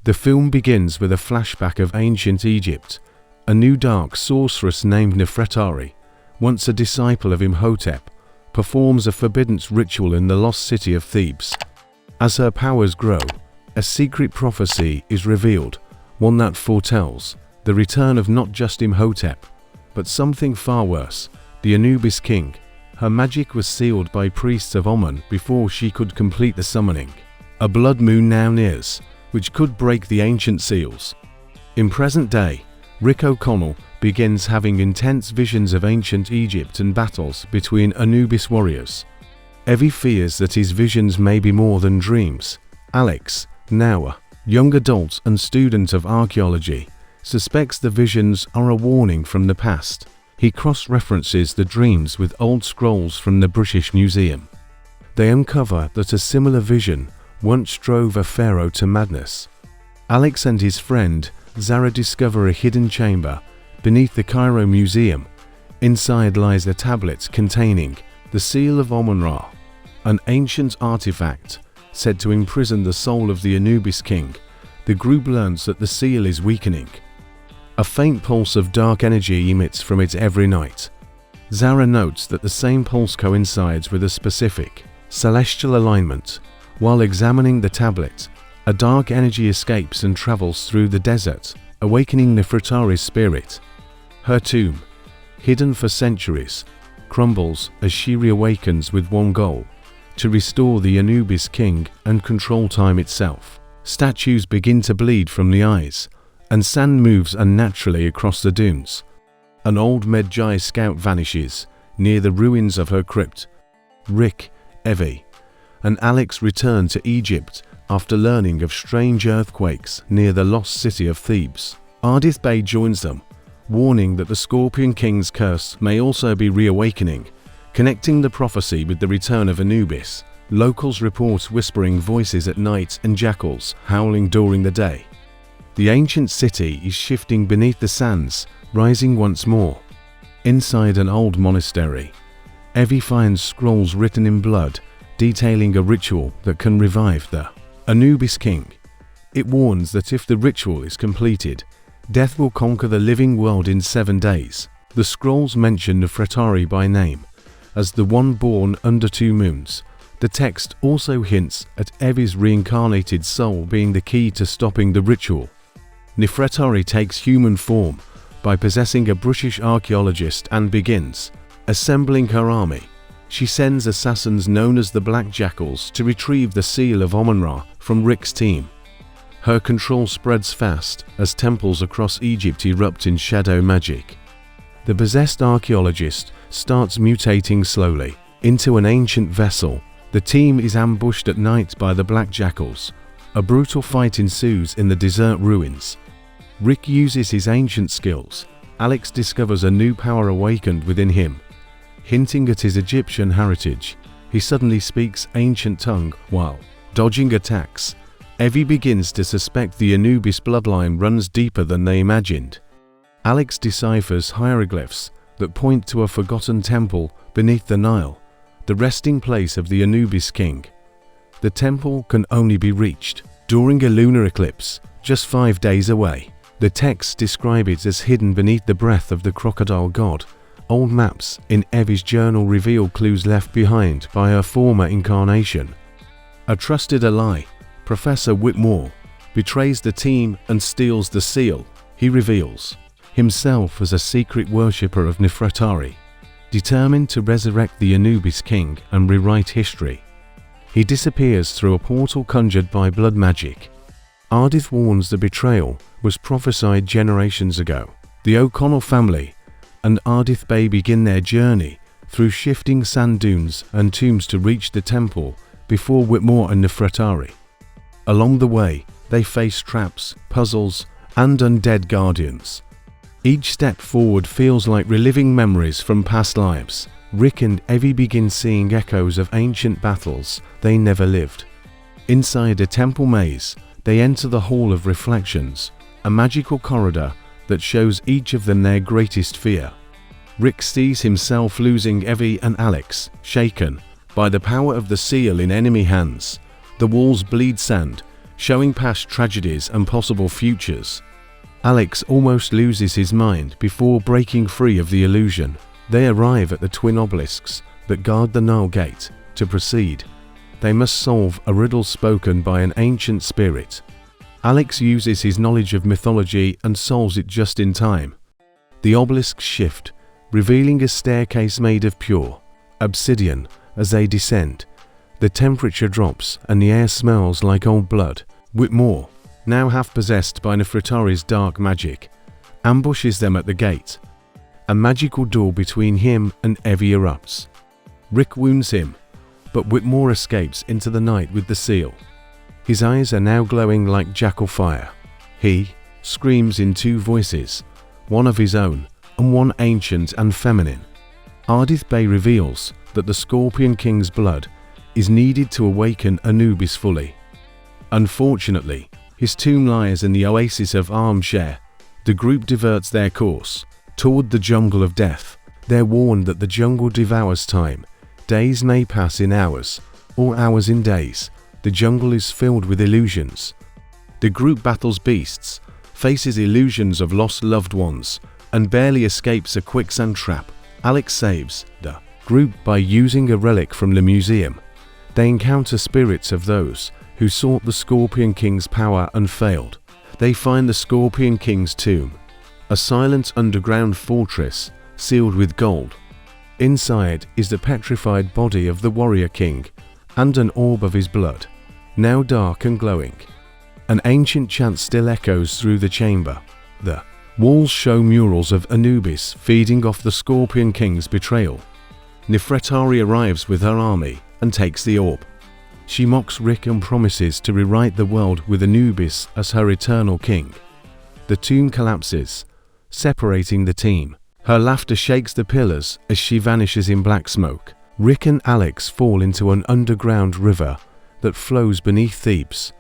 The film begins with a flashback of ancient Egypt. A new dark sorceress named Nefretari, once a disciple of Imhotep, performs a forbidden ritual in the lost city of Thebes. As her powers grow, a secret prophecy is revealed, one that foretells the return of not just Imhotep, but something far worse, the Anubis King. Her magic was sealed by priests of Amun before she could complete the summoning. A blood moon now nears, which could break the ancient seals. In present day, Rick O'Connell begins having intense visions of ancient Egypt and battles between Anubis warriors. Evie fears that his visions may be more than dreams. Alex, now a young adult and student of archaeology, suspects the visions are a warning from the past. He cross-references the dreams with old scrolls from the British Museum. They uncover that a similar vision once drove a pharaoh to madness. Alex and his friend Zara discover a hidden chamber beneath the Cairo Museum. Inside lies a tablet containing the seal of Amun-Ra, an ancient artifact said to imprison the soul of the Anubis King. The group learns that the seal is weakening. A faint pulse of dark energy emits from it every night. Zara notes that the same pulse coincides with a specific celestial alignment. While examining the tablet, a dark energy escapes and travels through the desert, awakening Nefretari's spirit. Her tomb, hidden for centuries, crumbles as she reawakens with one goal: to restore the Anubis King and control time itself. Statues begin to bleed from the eyes, and sand moves unnaturally across the dunes. An old Medjay scout vanishes near the ruins of her crypt. Rick, Evie, and Alex return to Egypt after learning of strange earthquakes near the lost city of Thebes. Ardeth Bay joins them, warning that the Scorpion King's curse may also be reawakening, connecting the prophecy with the return of Anubis. Locals report whispering voices at night and jackals howling during the day. The ancient city is shifting beneath the sands, rising once more. Inside an old monastery, Evie finds scrolls written in blood detailing a ritual that can revive the Anubis King. It warns that if the ritual is completed, death will conquer the living world in 7 days. The scrolls mention Nefretari by name as the one born under 2 moons. The text also hints at Evie's reincarnated soul being the key to stopping the ritual. Nefretari takes human form by possessing a British archaeologist and begins assembling her army. She sends assassins known as the Black Jackals to retrieve the seal of Amun-Ra from Rick's team. Her control spreads fast as temples across Egypt erupt in shadow magic. The possessed archaeologist starts mutating slowly into an ancient vessel. The team is ambushed at night by the Black Jackals. A brutal fight ensues in the desert ruins. Rick uses his ancient skills. Alex discovers a new power awakened within him. Hinting at his Egyptian heritage, he suddenly speaks ancient tongue while dodging attacks. Evie begins to suspect the Anubis bloodline runs deeper than they imagined. Alex deciphers hieroglyphs that point to a forgotten temple beneath the Nile, the resting place of the Anubis King. The temple can only be reached during a lunar eclipse, just 5 days away. The texts describe it as hidden beneath the breath of the crocodile god. Old maps in Evie's journal reveal clues left behind by her former incarnation. A trusted ally, Professor Whitmore, betrays the team and steals the seal. He reveals himself as a secret worshipper of Nefretari, determined to resurrect the Anubis King and rewrite history. He disappears through a portal conjured by blood magic. Ardeth warns the betrayal was prophesied generations ago. The O'Connell family and Ardeth Bay begin their journey through shifting sand dunes and tombs to reach the temple before Whitmore and Nefretari. Along the way, they face traps, puzzles, and undead guardians. Each step forward feels like reliving memories from past lives. Rick and Evie begin seeing echoes of ancient battles they never lived. Inside a temple maze, they enter the Hall of Reflections, a magical corridor that shows each of them their greatest fear. Rick sees himself losing Evie and Alex, shaken by the power of the seal in enemy hands. The walls bleed sand, showing past tragedies and possible futures. Alex almost loses his mind before breaking free of the illusion. They arrive at the twin obelisks that guard the Nile Gate. To proceed, they must solve a riddle spoken by an ancient spirit. Alex uses his knowledge of mythology and solves it just in time. The obelisks shift, revealing a staircase made of pure obsidian. As they descend, the temperature drops and the air smells like old blood. Whitmore, now half possessed by Nefretari's dark magic, ambushes them at the gate. A magical door between him and Evie erupts. Rick wounds him, but Whitmore escapes into the night with the seal. His eyes are now glowing like jackal fire. He screams in two voices, one of his own and one ancient and feminine. Ardeth Bay reveals that the Scorpion King's blood is needed to awaken Anubis fully. Unfortunately, his tomb lies in the oasis of Armshare. The group diverts their course toward the jungle of death. They're warned that the jungle devours time. Days may pass in hours, or hours in days. The jungle is filled with illusions. The group battles beasts, faces illusions of lost loved ones, and barely escapes a quicksand trap. Alex saves the group by using a relic from the museum. They encounter spirits of those who sought the Scorpion King's power and failed. They find the Scorpion King's tomb, a silent underground fortress sealed with gold. Inside is the petrified body of the Warrior King and an orb of his blood, now dark and glowing. An ancient chant still echoes through the chamber. The walls show murals of Anubis feeding off the Scorpion King's betrayal. Nefretari arrives with her army and takes the orb. She mocks Rick and promises to rewrite the world with Anubis as her eternal king. The tomb collapses, separating the team. Her laughter shakes the pillars as she vanishes in black smoke. Rick and Alex fall into an underground river that flows beneath Thebes.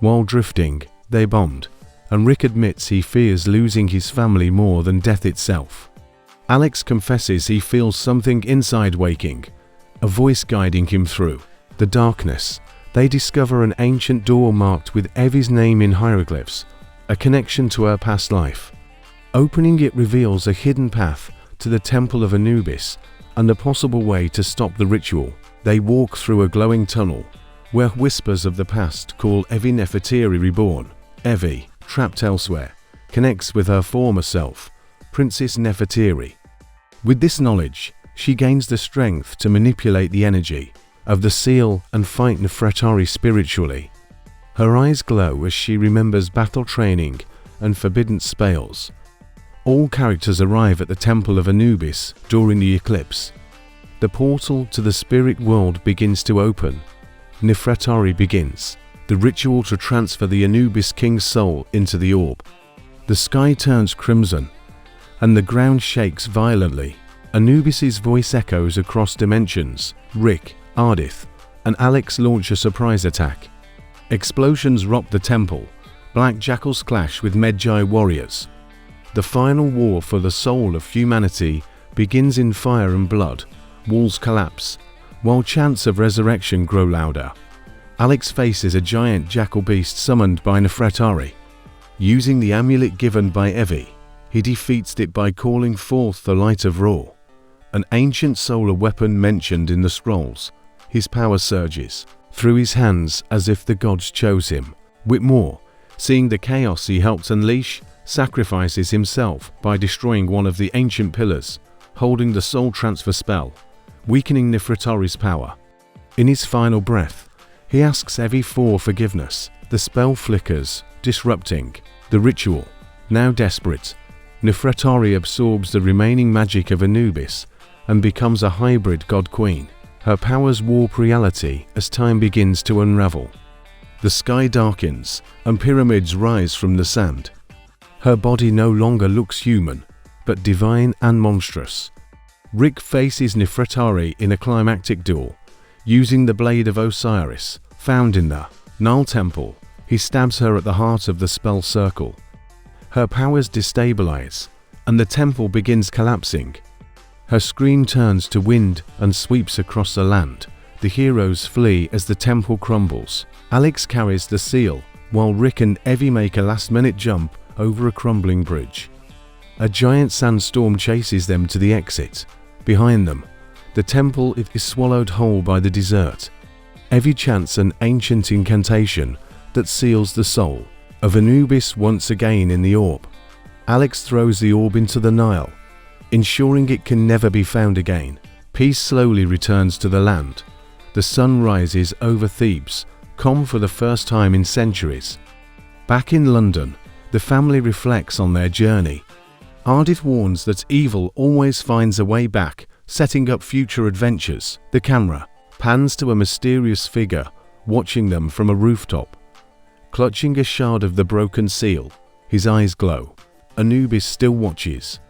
While drifting, they bond, and Rick admits he fears losing his family more than death itself. Alex confesses he feels something inside waking, a voice guiding him through the darkness. They discover an ancient door marked with Evie's name in hieroglyphs, a connection to her past life. Opening it reveals a hidden path to the Temple of Anubis and a possible way to stop the ritual. They walk through a glowing tunnel, where whispers of the past call Evie Nefretari reborn. Evie, trapped elsewhere, connects with her former self, Princess Nefretari. With this knowledge, she gains the strength to manipulate the energy of the seal and fight Nefretari spiritually. Her eyes glow as she remembers battle training and forbidden spells. All characters arrive at the Temple of Anubis during the eclipse. The portal to the spirit world begins to open. Nefretari begins the ritual to transfer the Anubis King's soul into the orb. The sky turns crimson, and the ground shakes violently. Anubis's voice echoes across dimensions. Rick, Ardeth, and Alex launch a surprise attack. Explosions rock the temple. Black jackals clash with Medjay warriors. The final war for the soul of humanity begins in fire and blood. Walls collapse, while chants of resurrection grow louder. Alex faces a giant jackal beast summoned by Nefretari. Using the amulet given by Evie, he defeats it by calling forth the light of Ra, an ancient solar weapon mentioned in the scrolls. His power surges through his hands as if the gods chose him. Whitmore, seeing the chaos he helped unleash, sacrifices himself by destroying one of the ancient pillars, holding the soul transfer spell, weakening Nefretari's power. In his final breath, he asks Evie for forgiveness. The spell flickers, disrupting the ritual. Now desperate, Nefretari absorbs the remaining magic of Anubis and becomes a hybrid god-queen. Her powers warp reality as time begins to unravel. The sky darkens and pyramids rise from the sand. Her body no longer looks human, but divine and monstrous. Rick faces Nefretari in a climactic duel. Using the blade of Osiris, found in the Nile Temple, he stabs her at the heart of the spell circle. Her powers destabilize, and the temple begins collapsing. Her scream turns to wind and sweeps across the land, The heroes flee as the temple crumbles. Alex carries the seal, while Rick and Evie make a last-minute jump over a crumbling bridge. A giant sandstorm chases them to the exit. Behind them, the temple is swallowed whole by the desert. Evie chants an ancient incantation that seals the soul of Anubis once again in the orb. Alex throws the orb into the Nile, ensuring it can never be found again. Peace slowly returns to the land. The sun rises over Thebes, calm for the first time in centuries. Back in London, the family reflects on their journey. Ardeth warns that evil always finds a way back, setting up future adventures. The camera pans to a mysterious figure watching them from a rooftop. Clutching a shard of the broken seal, his eyes glow. Anubis still watches.